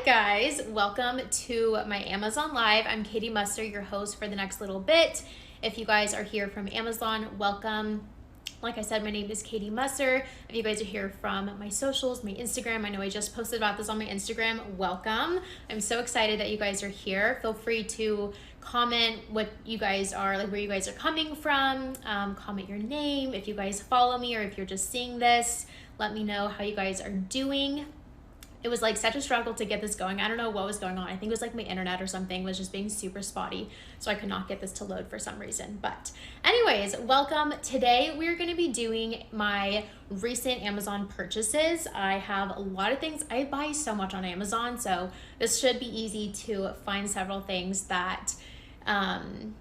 Hi guys, welcome to my Amazon Live. I'm Katie Muster, your host for the next little bit. If you guys are here from Amazon, welcome. Like I said, my name is Katie Muster. If you guys are here from my socials, my Instagram, I know I just posted about this on my Instagram, welcome. I'm so excited that you guys are here. Feel free to comment what you guys are, like where you guys are coming from, comment your name, if you guys follow me or if you're just seeing this, let me know how you guys are doing. It was like such a struggle to get this going. I don't know what was going on. I think it was like my internet or something was just being super spotty. So I could not get this to load for some reason. But anyways, welcome. Today we're going to be doing my recent Amazon purchases. I have a lot of things. I buy so much on Amazon. So this should be easy to find several things that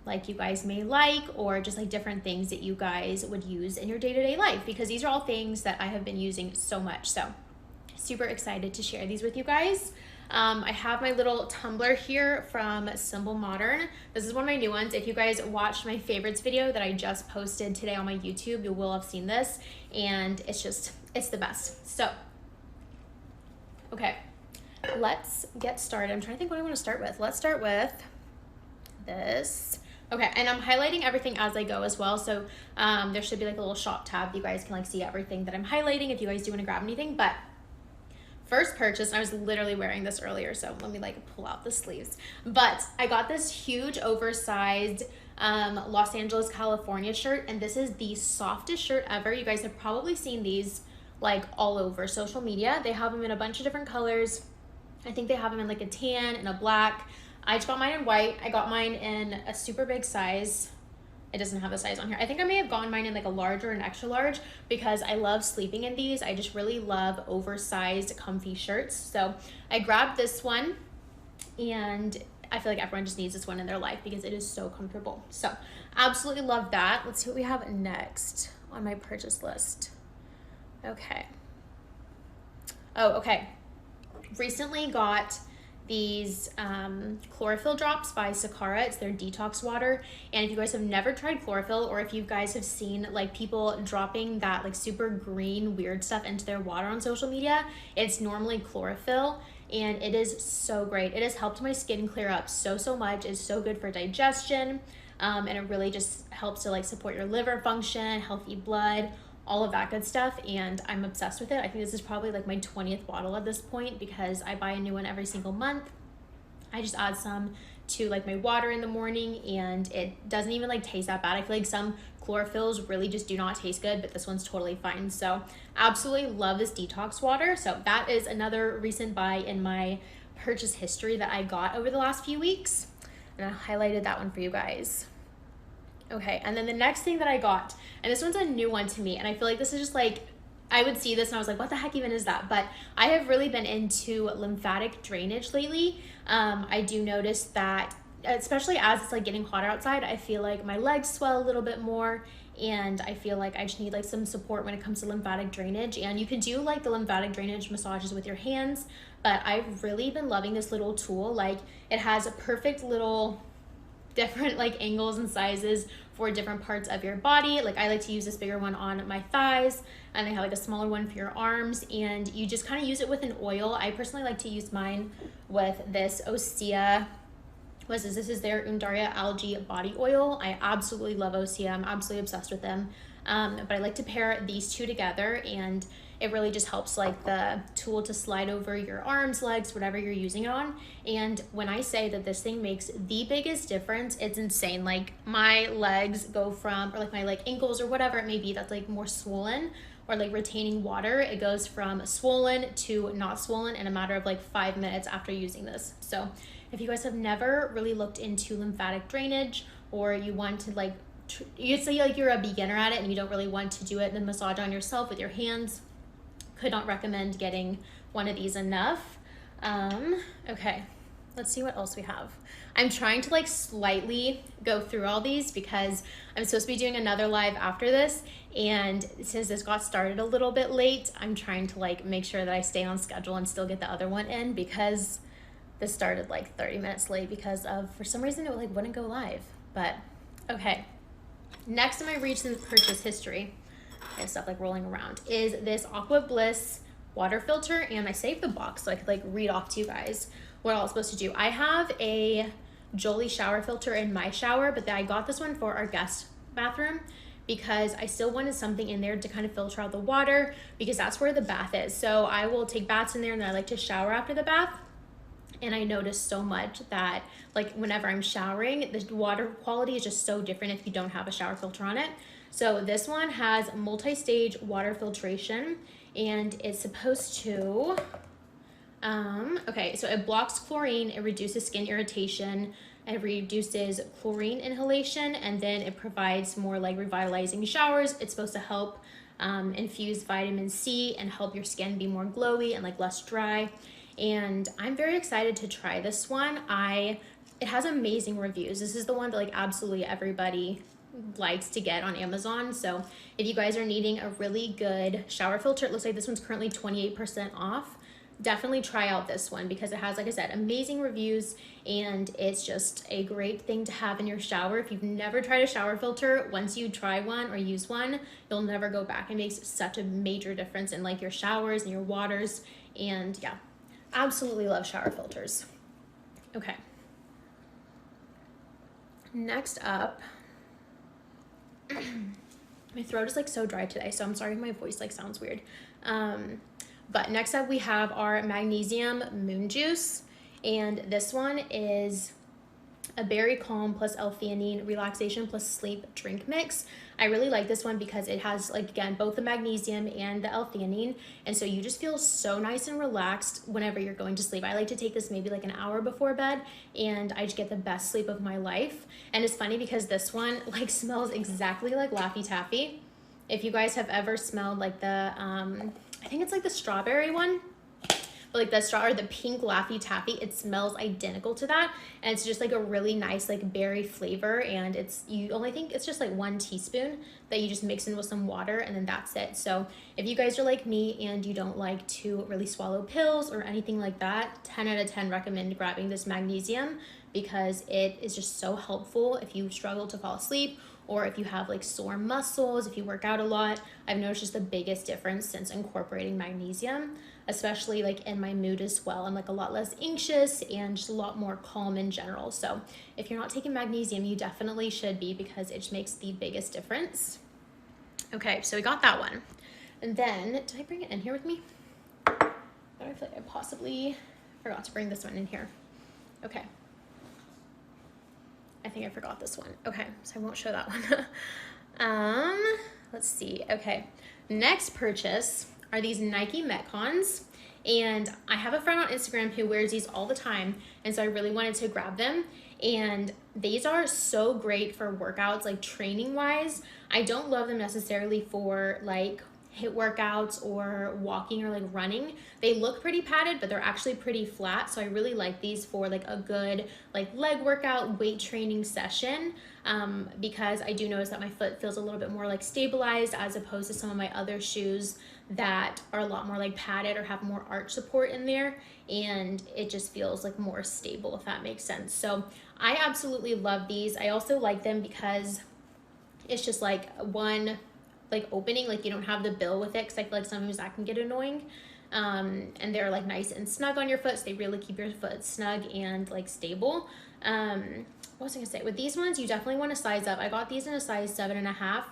like you guys may like, or just like different things that you guys would use in your day-to-day life, because these are all things that I have been using so much. So super excited to share these with you guys. I have my little tumbler here from Simple Modern. This is one of my new ones. If you guys watched my favorites video that I just posted today on my YouTube, you will have seen this, and it's the best. So, okay, let's get started. I'm trying to think what I want to start with. Let's start with this. Okay, and I'm highlighting everything as I go as well, so there should be like a little shop tab. You guys can like see everything that I'm highlighting if you guys do want to grab anything. But first purchase, I was literally wearing this earlier, so let me like pull out the sleeves. But I got this huge oversized Los Angeles, California shirt, and this is the softest shirt ever. You guys have probably seen these like all over social media. They have them in a bunch of different colors. I think they have them in like a tan and a black. I just got mine in white. I got mine in a super big size. It doesn't have a size on here. I think I may have gotten mine in like a large or an extra large because I love sleeping in these. I just really love oversized comfy shirts. So I grabbed this one, and I feel like everyone just needs this one in their life because it is so comfortable. So absolutely love that. Let's see what we have next on my purchase list. Okay. Oh, okay. Recently got these Chlorophyll Drops by Sakara. It's their detox water, and if you guys have never tried chlorophyll, or if you guys have seen like people dropping that like super green weird stuff into their water on social media, it's normally chlorophyll, and it is so great. It has helped my skin clear up so much. It's so good for digestion, and it really just helps to like support your liver function, healthy blood, all of that good stuff, and I'm obsessed with it. I think this is probably like my 20th bottle at this point because I buy a new one every single month. I just add some to like my water in the morning, and it doesn't even like taste that bad. I feel like some chlorophylls really just do not taste good, but this one's totally fine. So absolutely love this detox water. So that is another recent buy in my purchase history that I got over the last few weeks, and I highlighted that one for you guys. Okay, and then the next thing that I got, and this one's a new one to me, and I feel like this is just like, I would see this and I was like, what the heck even is that? But I have really been into lymphatic drainage lately. I do notice that, especially as it's like getting hotter outside, I feel like my legs swell a little bit more, and I feel like I just need like some support when it comes to lymphatic drainage. And you can do like the lymphatic drainage massages with your hands, but I've really been loving this little tool. Like, it has a perfect little different like angles and sizes for different parts of your body. Like, I like to use this bigger one on my thighs, and they have like a smaller one for your arms, and you just kind of use it with an oil. I personally like to use mine with this Osea. This is their Undaria algae body oil. I absolutely love Osea. I'm absolutely obsessed with them. But I like to pair these two together, and it really just helps like the tool to slide over your arms, legs, whatever you're using it on. And when I say that this thing makes the biggest difference, it's insane. Like, my legs go from, or like my like ankles or whatever it may be that's like more swollen or like retaining water, it goes from swollen to not swollen in a matter of like 5 minutes after using this. So if you guys have never really looked into lymphatic drainage, or you want to like, you'd say like you're a beginner at it and you don't really want to do it, the massage on yourself with your hands, could not recommend getting one of these enough. Okay, let's see what else we have. I'm trying to like slightly go through all these because I'm supposed to be doing another live after this, and since this got started a little bit late, I'm trying to like make sure that I stay on schedule and still get the other one in, because this started like 30 minutes late because of, for some reason, it like wouldn't go live. But okay, next in my recent purchase history, I have stuff like rolling around, is this Aqua Bliss water filter, and I saved the box so I could like read off to you guys what I was supposed to do. I have a Jolie shower filter in my shower, but then I got this one for our guest bathroom because I still wanted something in there to kind of filter out the water, because that's where the bath is. So I will take baths in there, and then I like to shower after the bath. And I noticed so much that like whenever I'm showering, the water quality is just so different if you don't have a shower filter on it. So this one has multi-stage water filtration, and it's supposed to, okay, so it blocks chlorine, it reduces skin irritation, it reduces chlorine inhalation, and then it provides more like revitalizing showers. It's supposed to help infuse vitamin C and help your skin be more glowy and like less dry. And I'm very excited to try this one. It has amazing reviews. This is the one that like absolutely everybody likes to get on Amazon. So if you guys are needing a really good shower filter, it looks like this one's currently 28% off. Definitely try out this one because it has, like I said, amazing reviews, and it's just a great thing to have in your shower. If you've never tried a shower filter, once you try one or use one, you'll never go back. It makes such a major difference in like your showers and your waters. And yeah, absolutely love shower filters. Okay. Next up, my throat is like so dry today, so I'm sorry if my voice like sounds weird. But next up we have our Magnesium Moon Juice, and this one is a berry calm plus L-theanine relaxation plus sleep drink mix. I really like this one because it has, like, again, both the magnesium and the L-theanine, and so you just feel so nice and relaxed whenever you're going to sleep. I like to take this maybe like an hour before bed, and I just get the best sleep of my life. And it's funny because this one like smells exactly like Laffy Taffy. If you guys have ever smelled like the I think it's like the strawberry one, but like the straw or the pink Laffy Taffy, it smells identical to that. And it's just like a really nice like berry flavor, and you only think it's just like 1 teaspoon that you just mix in with some water, and then that's it. So if you guys are like me and you don't like to really swallow pills or anything like that, 10 out of 10 recommend grabbing this magnesium, because it is just so helpful if you struggle to fall asleep, or if you have like sore muscles, if you work out a lot. I've noticed just the biggest difference since incorporating magnesium, especially like in my mood as well. I'm like a lot less anxious and just a lot more calm in general. So if you're not taking magnesium, you definitely should be, because it just makes the biggest difference. Okay, so we got that one. And then, did I bring it in here with me? I feel like I possibly forgot to bring this one in here. Okay. I think I forgot this one. Okay, so I won't show that one. Let's see. Okay, next purchase are these Nike Metcons, and I have a friend on Instagram who wears these all the time, and so I really wanted to grab them. And these are so great for workouts, like training wise. I don't love them necessarily for like HIIT workouts or walking or like running. They look pretty padded, but they're actually pretty flat. So I really like these for like a good like leg workout, weight training session, because I do notice that my foot feels a little bit more like stabilized as opposed to some of my other shoes that are a lot more like padded or have more arch support in there, and it just feels like more stable, if that makes sense. So I absolutely love these. I also like them because it's just like one like opening, like you don't have the bill with it, because I feel like sometimes that can get annoying. And they're like nice and snug on your foot, so they really keep your foot snug and like stable. What was I gonna say? With these ones, you definitely want to size up. I got these in a size 7.5,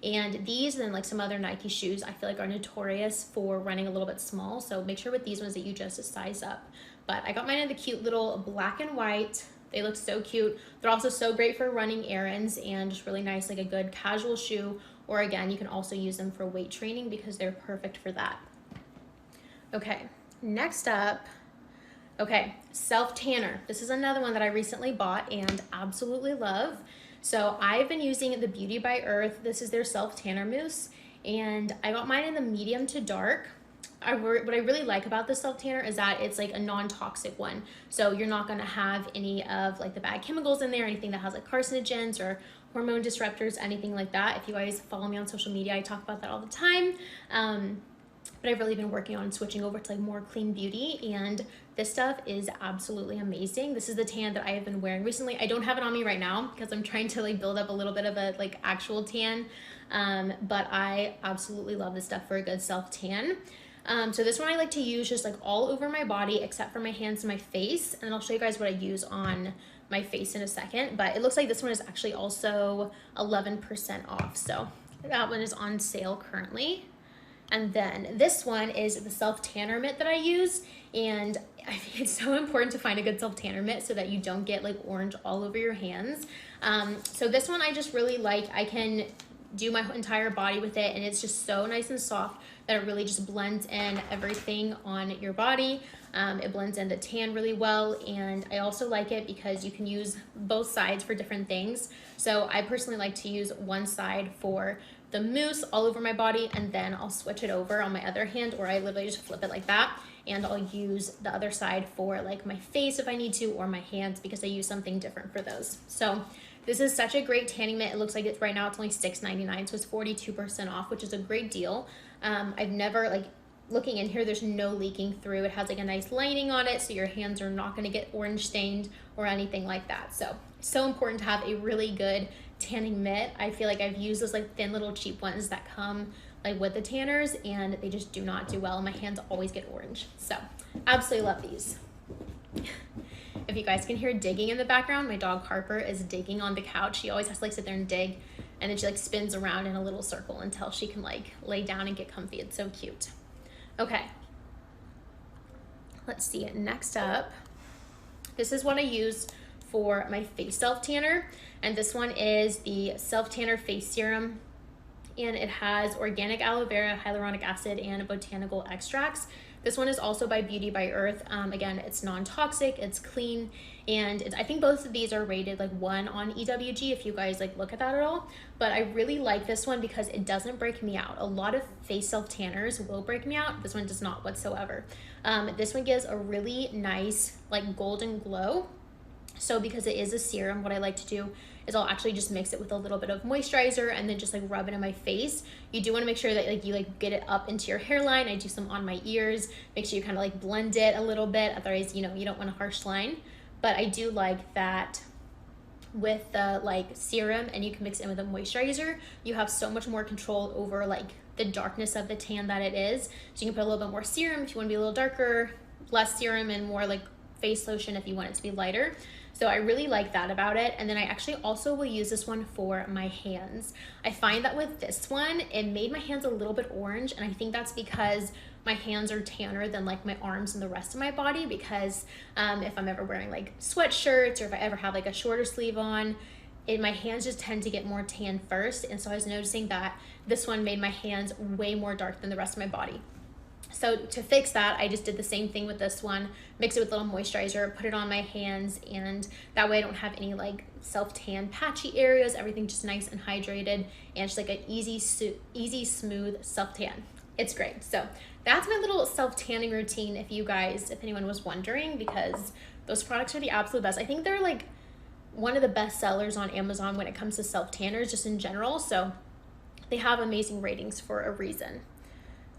and these and like some other Nike shoes I feel like are notorious for running a little bit small, so make sure with these ones that you just size up. But I got mine in the cute little black and white. They look so cute. They're also so great for running errands and just really nice, like a good casual shoe. Or again, you can also use them for weight training because they're perfect for that. Okay, next up, okay, self tanner. This is another one that I recently bought and absolutely love. So I've been using the Beauty by Earth. This is their self tanner mousse, and I got mine in the medium to dark. What I really like about this self tanner is that it's like a non-toxic one. So you're not gonna have any of like the bad chemicals in there, anything that has like carcinogens or hormone disruptors, anything like that. If you guys follow me on social media, I talk about that all the time. But I've really been working on switching over to like more clean beauty, and this stuff is absolutely amazing. This is the tan that I have been wearing recently. I don't have it on me right now because I'm trying to like build up a little bit of a like actual tan, but I absolutely love this stuff for a good self tan. So this one I like to use just like all over my body except for my hands and my face. And I'll show you guys what I use on my face in a second. But it looks like this one is actually also 11% off. So that one is on sale currently. And then this one is the self-tanner mitt that I use. And I think it's so important to find a good self-tanner mitt so that you don't get like orange all over your hands. So this one I just really like. I can do my entire body with it, and it's just so nice and soft that it really just blends in everything on your body. It blends in the tan really well, and I also like it because you can use both sides for different things. So I personally like to use one side for the mousse all over my body, and then I'll switch it over on my other hand, or I literally just flip it like that, and I'll use the other side for like my face if I need to, or my hands, because I use something different for those. So this is such a great tanning mitt. It looks like it's right now it's only $6.99, so it's 42% off, which is a great deal. I've never, like, looking in here, there's no leaking through. It has like a nice lining on it, so your hands are not going to get orange stained or anything like that. So important to have a really good tanning mitt. I feel like I've used those like thin little cheap ones that come like with the tanners, and they just do not do well. My hands always get orange. So absolutely love these. If you guys can hear digging in the background, my dog Harper is digging on the couch. She always has to like sit there and dig, and then she like spins around in a little circle until she can like lay down and get comfy. It's so cute. Okay, let's see it. Next up, this is what I use for my face self tanner, and this one is the self tanner face serum, and it has organic aloe vera, hyaluronic acid, and botanical extracts. This one is also by Beauty by Earth. Again, it's non-toxic, it's clean, and I think both of these are rated like 1 on EWG if you guys like look at that at all. But I really like this one because it doesn't break me out. A lot of face self tanners will break me out. This one does not whatsoever. This one gives a really nice like golden glow. So because it is a serum, what I like to do is I'll actually just mix it with a little bit of moisturizer and then just like rub it in my face. You do want to make sure that like you like get it up into your hairline. I do some on my ears. Make sure you kind of like blend it a little bit. Otherwise, you know, you don't want a harsh line. But I do like that with the like serum, and you can mix it in with a moisturizer. You have so much more control over like the darkness of the tan that it is. So you can put a little bit more serum if you want to be a little darker, less serum, and more like face lotion if you want it to be lighter. So I really like that about it. And then I actually also will use this one for my hands. I find that with this one, it made my hands a little bit orange, and I think that's because my hands are tanner than like my arms and the rest of my body, because if I'm ever wearing like sweatshirts, or if I ever have like a shorter sleeve on, my hands just tend to get more tan first. And so I was noticing that this one made my hands way more dark than the rest of my body. So to fix that, I just did the same thing with this one, mix it with a little moisturizer, put it on my hands, and that way I don't have any like self-tan patchy areas. Everything just nice and hydrated, and just like an easy, smooth self-tan. It's great. So that's my little self-tanning routine if anyone was wondering, because those products are the absolute best. I think they're like one of the best sellers on Amazon when it comes to self-tanners just in general. So they have amazing ratings for a reason.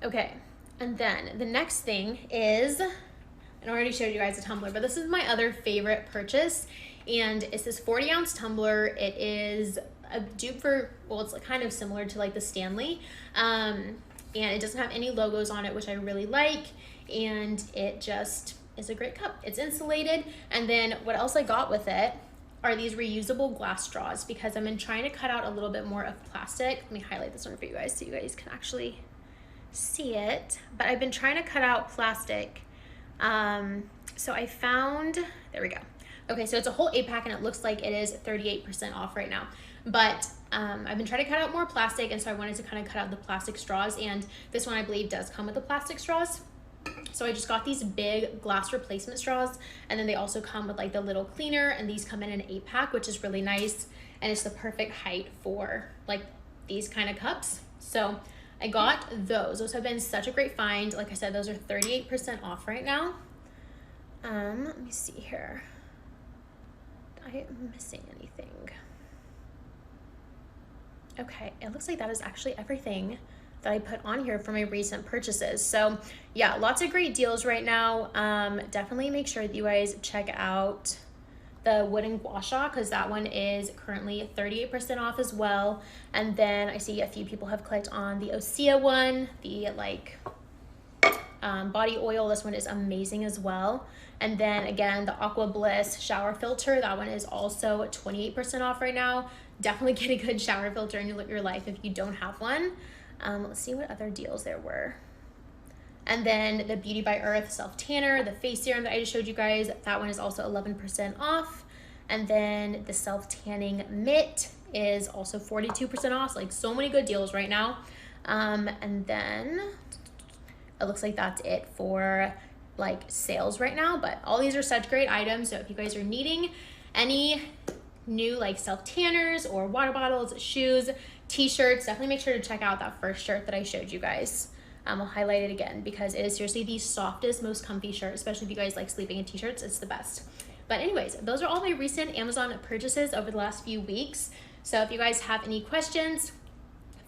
Okay. And then the next thing is, I already showed you guys a tumbler, but this is my other favorite purchase, and it's this 40-ounce tumbler. It is a dupe for, well, it's kind of similar to like the Stanley, and it doesn't have any logos on it, which I really like, and it just is a great cup. It's insulated. And then what else I got with it are these reusable glass straws, because I've been trying to cut out a little bit more of plastic. Let me highlight this one for you guys so you guys can actually see it. But I've been trying to cut out plastic. So I found, there we go. Okay, so it's a whole 8-pack, and it looks like it is 38% off right now. But I've been trying to cut out more plastic, and so I wanted to kind of cut out the plastic straws, and this one I believe does come with the plastic straws. So I just got these big glass replacement straws, and then they also come with like the little cleaner, and these come in an 8-pack, which is really nice, and it's the perfect height for like these kind of cups. So I got those. Those have been such a great find. Like I said, those are 38% off right now. Let me see here. I am missing anything. Okay, it looks like that is actually everything that I put on here for my recent purchases. So yeah, lots of great deals right now. Definitely make sure that you guys check out the wooden gua sha, because that one is currently 38% off as well. And then I see a few people have clicked on the Osea one, the like body oil. This one is amazing as well. And then again, the Aqua Bliss shower filter, that one is also 28% off right now. Definitely get a good shower filter in your life if you don't have one. Let's see what other deals there were. And then the Beauty by Earth Self Tanner, the face serum that I just showed you guys, that one is also 11% off. And then the self tanning mitt is also 42% off. Like, so many good deals right now. And then it looks like that's it for like sales right now, but all these are such great items. So if you guys are needing any new like self tanners or water bottles, shoes, t-shirts, definitely make sure to check out that first shirt that I showed you guys. I'll highlight it again because it is seriously the softest, most comfy shirt, especially if you guys like sleeping in t-shirts. It's the best. But anyways, those are all my recent Amazon purchases over the last few weeks. So if you guys have any questions,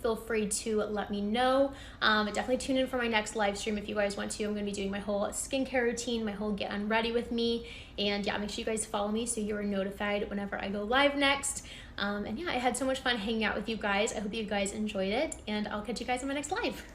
feel free to let me know. Definitely tune in for my next live stream if you guys want to. I'm going to be doing my whole skincare routine, my whole get unready with me. And yeah, make sure you guys follow me so you're notified whenever I go live next. And yeah, I had so much fun hanging out with you guys. I hope you guys enjoyed it, and I'll catch you guys in my next live.